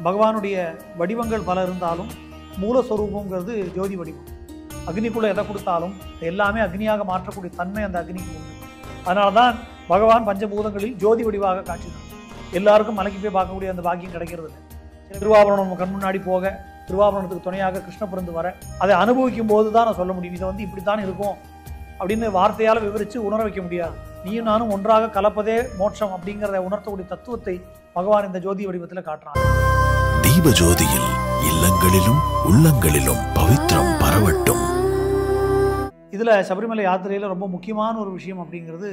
பகவானுடைய வடிவங்கள் பல இருந்தாலும் மூலஸ்வரூபங்கிறது ஜோதி வடிவம். அக்னிக்குள்ளே எதை கொடுத்தாலும் எல்லாமே அக்னியாக மாற்றக்கூடிய தன்மை அந்த அக்னிக்கு உண்டு. அதனால தான் பகவான் பஞ்சபூதங்களில் ஜோதி வடிவாக காட்சி தரும். எல்லாருக்கும் மலைக்கு போய் பார்க்கக்கூடிய அந்த பாக்கியம் கிடைக்கிறது இல்லை. திருவாபரணம் நம்ம கண் முன்னாடி போக, திருவாபரணத்துக்கு துணையாக கிருஷ்ணபிறந்து வர, அதை அனுபவிக்கும் போது தான் நான் சொல்ல முடியும். இதை இப்படித்தான் இருக்கும் அப்படின்னு வார்த்தையால் விவரித்து உணர வைக்க முடியாது. நீயும் நானும் ஒன்றாக கலப்பதே மோட்சம் அப்படிங்கிறத உணர்த்தக்கூடிய தத்துவத்தை பகவான் இந்த ஜோதி வடிவத்தில் காட்டுறான். தீப ஜோதியில் இல்லங்களிலும் உள்ளங்களிலும் பவித்திரம் பரவட்டும். இதுல சபரிமலை யாத்திரையில ரொம்ப முக்கியமான ஒரு விஷயம் அப்படிங்கிறது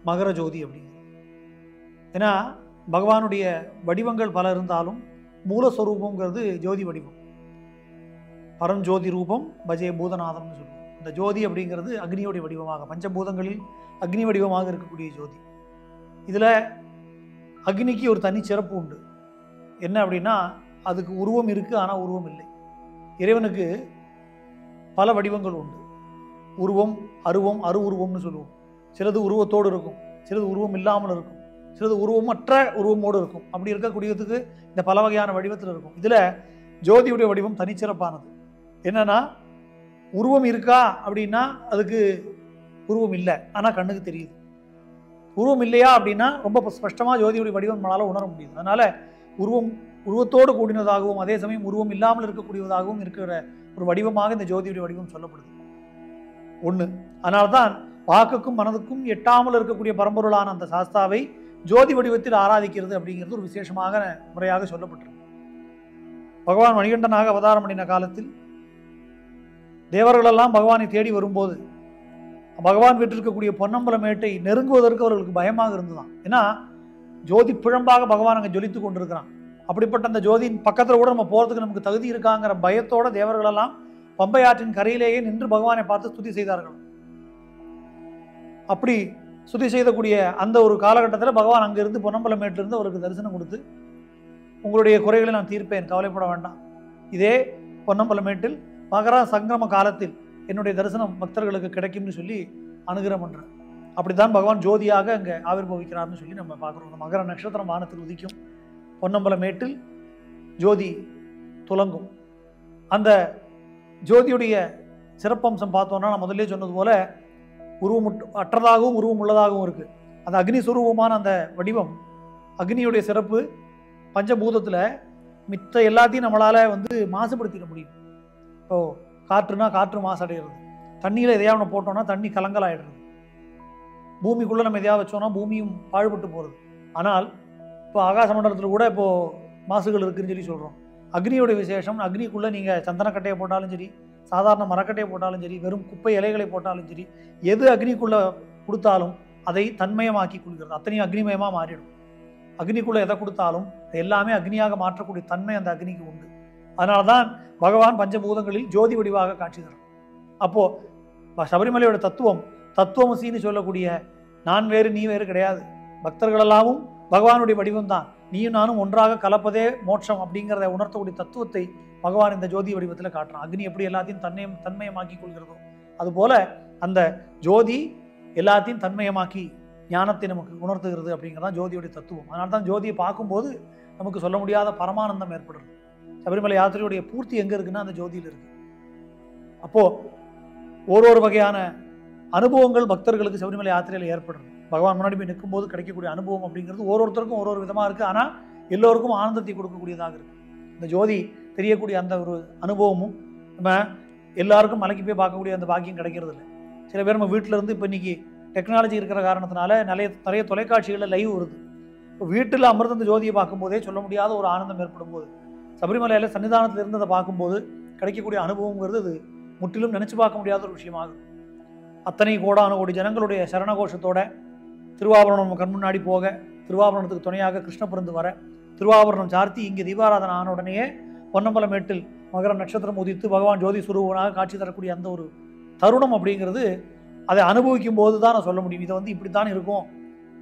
மகர ஜோதி அப்படிங்கிறது. ஏன்னா பகவானுடைய வடிவங்கள் பல இருந்தாலும் மூலஸ்வரூபங்கிறது ஜோதி வடிவம். பரஞ்சோதி ரூபம் பஜே பூதநாதம்னு சொல்லுவோம். இந்த ஜோதி அப்படிங்கிறது அக்னியோடைய வடிவமாக, பஞ்சபூதங்களில் அக்னி வடிவமாக இருக்கக்கூடிய ஜோதி. இதுல அக்னிக்கு ஒரு தனி சிறப்பு உண்டு. என்ன அப்படின்னா, அதுக்கு உருவம் இருக்கு, ஆனால் உருவம் இல்லை. இறைவனுக்கு பல வடிவங்கள் உண்டு. உருவம், அருவம், அரு உருவம்னு சொல்லுவோம். சிலது உருவத்தோடு இருக்கும், சிலது உருவம் இல்லாமல் இருக்கும், சிலது உருவமற்ற உருவமோடு இருக்கும். அப்படி இருக்கக்கூடியதுக்கு இந்த பல வகையான வடிவத்தில் இருக்கும். இதில் ஜோதியுடைய வடிவம் தனிச்சிறப்பானது. என்னன்னா, உருவம் இருக்கா அப்படின்னா அதுக்கு உருவம் இல்லை, ஆனால் கண்ணுக்கு தெரியுது. உருவம் இல்லையா அப்படின்னா ரொம்ப ஸ்பஷ்டமாக ஜோதியுடைய வடிவம் நம்மளால் உணர முடியுது. அதனால உருவத்தோடு கூடினதாகவும் அதே சமயம் உருவம் இல்லாமல் இருக்கக்கூடியதாகவும் இருக்கிற ஒரு வடிவமாக இந்த ஜோதியுடைய வடிவம் சொல்லப்படுது. ஒன்று. அதனால்தான் வாக்குக்கும் மனதுக்கும் எட்டாமல் இருக்கக்கூடிய பரம்பொருளான அந்த சாஸ்தாவை ஜோதி வடிவத்தில் ஆராதிக்கிறது அப்படிங்கிறது ஒரு விசேஷமாக முறையாக சொல்லப்பட்டிருக்கு. பகவான் மணிகண்டனாக அவதாரம் பண்ணின காலத்தில் தேவர்களெல்லாம் பகவானை தேடி வரும்போது பகவான் விட்டிருக்கக்கூடிய பொன்னம்பல மேட்டை நெருங்குவதற்கு அவர்களுக்கு பயமாக இருந்துதான். ஏன்னா ஜோதி பிழம்பாக பகவான் அங்கே ஜொலித்து கொண்டிருக்கிறான். அப்படிப்பட்ட அந்த ஜோதியின் பக்கத்தில் கூட நம்ம போகிறதுக்கு நமக்கு தகுதி இருக்காங்கிற பயத்தோட தேவர்களெல்லாம் பம்பை ஆற்றின் கரையிலேயே நின்று பகவானை பார்த்து ஸ்துதி செய்தார்கள். அப்படி ஸ்துதி செய்யக்கூடிய அந்த ஒரு காலகட்டத்தில் பகவான் அங்கிருந்து பொன்னம்பல மேட்டிலிருந்து அவருக்கு தரிசனம் கொடுத்து, உங்களுடைய குறைகளை நான் தீர்ப்பேன், கவலைப்பட வேண்டாம், இதே பொன்னம்பல மேட்டில் மகர சங்கிரம காலத்தில் என்னுடைய தரிசனம் பக்தர்களுக்கு கிடைக்கும்னு சொல்லி அனுகிரகம் பண்றார். அப்படித்தான் பகவான் ஜோதியாக அங்கே ஆவிர்பவிக்கிறார்னு சொல்லி நம்ம பார்க்குறோம். மகர நட்சத்திரம் வானத்தில் உதிக்கும், பொன்னம்பல மேட்டில் ஜோதி துலங்கும். அந்த ஜோதியுடைய சிறப்பம்சம் பார்த்தோம்னா, நான் முதல்ல சொன்னது போல உருவம் அற்றதாகவும் உருவம் உள்ளதாகவும் இருக்கு. அந்த அக்னி சுரூபமான அந்த வடிவம், அக்னியுடைய சிறப்பு பஞ்சபூதத்தில் மித்த எல்லாத்தையும் நம்மளால மாசுபடுத்திட முடியும். இப்போ காற்றுனா காற்று மாசடைகிறது, தண்ணியில் எதையாவது நம்ம போட்டோம்னா தண்ணி கலங்கலாயிடுறது, பூமிக்குள்ளே நம்ம எதையாவது வச்சோம்னா பூமியும் பாழ்பட்டு போகிறது. ஆனால் இப்போ ஆகாச மண்டலத்தில் கூட இப்போது மாசுகள் இருக்குதுன்னு சொல்லி சொல்கிறோம். அக்னியோட விசேஷம், அக்னிக்குள்ளே நீங்கள் சந்தனக்கட்டையை போட்டாலும் சரி, சாதாரண மரக்கட்டையை போட்டாலும் சரி, வெறும் குப்பை இலைகளை போட்டாலும் சரி, எது அக்னிக்குள்ளே கொடுத்தாலும் அதை தன்மயமாக்கி கொடுக்கிறது. அத்தனையும் அக்னிமயமாக மாறிடும். அக்னிக்குள்ளே எதை கொடுத்தாலும் எல்லாமே அக்னியாக மாற்றக்கூடிய தன்மை அந்த அக்னிக்கு உண்டு. அதனால தான் பகவான் பஞ்சபூதங்களில் ஜோதி வடிவாக காட்சி தரும். அப்போது சபரிமலையோட தத்துவமசின்னு சொல்லக்கூடிய நான் வேறு நீ வேறு கிடையாது, பக்தர்களெல்லாமும் பகவானுடைய வடிவம் தான், நீயும் நானும் ஒன்றாக கலப்பதே மோட்சம் அப்படிங்கிறத உணர்த்தக்கூடிய தத்துவத்தை பகவான் இந்த ஜோதி வடிவத்தில் காட்டுறான். அக்னி எப்படி எல்லாத்தையும் தன்மயமாக்கி கொள்கிறதோ அதுபோல அந்த ஜோதி எல்லாத்தையும் தன்மயமாக்கி ஞானத்தை நமக்கு உணர்த்துகிறது அப்படிங்கிறதான் ஜோதியுடைய தத்துவம். அதனால தான் ஜோதியை பார்க்கும்போது நமக்கு சொல்ல முடியாத பரமானந்தம் ஏற்படுறது. சபரிமலை யாத்திரையுடைய பூர்த்தி எங்கே இருக்குன்னா அந்த ஜோதியில் இருக்கு. அப்போது ஒரு வகையான அனுபவங்கள் பக்தர்களுக்கு சபரிமலை யாத்திரையில் ஏற்படுறது. பகவான் முன்னாடி போய் நிற்கும்போது கிடைக்கக்கூடிய அனுபவம் அப்படிங்கிறது ஒருத்தருக்கும் ஒரு விதமாக இருக்குது. ஆனால் எல்லோருக்கும் ஆனந்தத்தை கொடுக்கக்கூடியதாக இருக்குது. இந்த ஜோதி தெரியக்கூடிய அந்த ஒரு அனுபவமும் நம்ம எல்லாருக்கும் மலைக்கு போய் பார்க்கக்கூடிய அந்த பாக்கியம் கிடைக்கிறது இல்லை. சில பேர் நம்ம வீட்டில் இருந்து இப்போ இன்றைக்கி டெக்னாலஜி இருக்கிற காரணத்தினால நிறைய தொலைக்காட்சிகளில் லைவ் வருது. இப்போ வீட்டில் அமர்ந்து அந்த ஜோதியை பார்க்கும்போதே சொல்ல முடியாத ஒரு ஆனந்தம் ஏற்படும் போது, சபரிமலையில் சன்னிதானத்தில் இருந்ததை பார்க்கும்போது கிடைக்கக்கூடிய அனுபவங்கிறது அது முற்றிலும் நினச்சி பார்க்க முடியாத ஒரு விஷயமாகும். அத்தனை கோடி ஜனங்களுடைய சரணகோஷத்தோட திருவாபரணம் கண் முன்னாடி போக, திருவாபரணத்துக்கு துணையாக கிருஷ்ணபிறந்து வர, திருவாபரணம் சார்த்தி இங்கே தீபாராதனை ஆன உடனேயே பொன்னம்பல மேட்டில் மகர நட்சத்திரம் உதித்து பகவான் ஜோதி சுரூபனாக காட்சி தரக்கூடிய அந்த ஒரு தருணம் அப்படிங்கிறது அதை அனுபவிக்கும் போது தான் நான் சொல்ல முடியும். இதை இப்படித்தான் இருக்கும்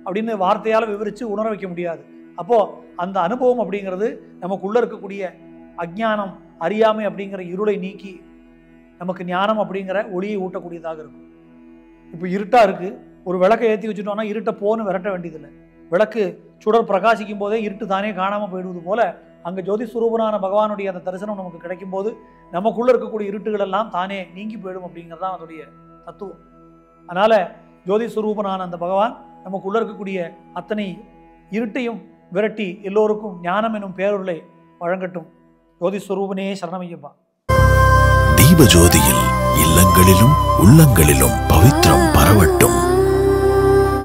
அப்படின்னு வார்த்தையால் விவரித்து உணர வைக்க முடியாது. அப்போது அந்த அனுபவம் அப்படிங்கிறது நமக்குள்ளே இருக்கக்கூடிய அஜ்ஞானம், அறியாமை அப்படிங்கிற இருளை நீக்கி நமக்கு ஞானம் அப்படிங்கிற ஒளியை ஊட்டக்கூடியதாக இருக்கும். இப்போ இருட்டாக இருக்குது, ஒரு விளக்கை ஏற்றி வச்சுட்டோம்னா இருட்டை போன்னு விரட்ட வேண்டியதில்லை. விளக்கு சுடர் பிரகாசிக்கும் போதே இருட்டு தானே காணாமல் போயிடுவது போல அங்கே ஜோதி சுரூபனான பகவானுடைய அந்த தரிசனம் நமக்கு கிடைக்கும் போது நமக்குள்ள இருக்கக்கூடிய இருட்டுகள் எல்லாம் தானே நீங்கி போயிடும் அப்படிங்கிறது தான் அதோடைய தத்துவம். அதனால ஜோதி சுரூபனான அந்த பகவான் நமக்குள்ள இருக்கக்கூடிய அத்தனை இருட்டையும் விரட்டி எல்லோருக்கும் ஞானம் எனும் பேரொருளை வழங்கட்டும். ஜோதி சுரூபனே சரணமையப்பா. தீபஜோதியில் இல்லங்களிலும் உள்ளங்களிலும் பவித்ரம் பரவட்டும்.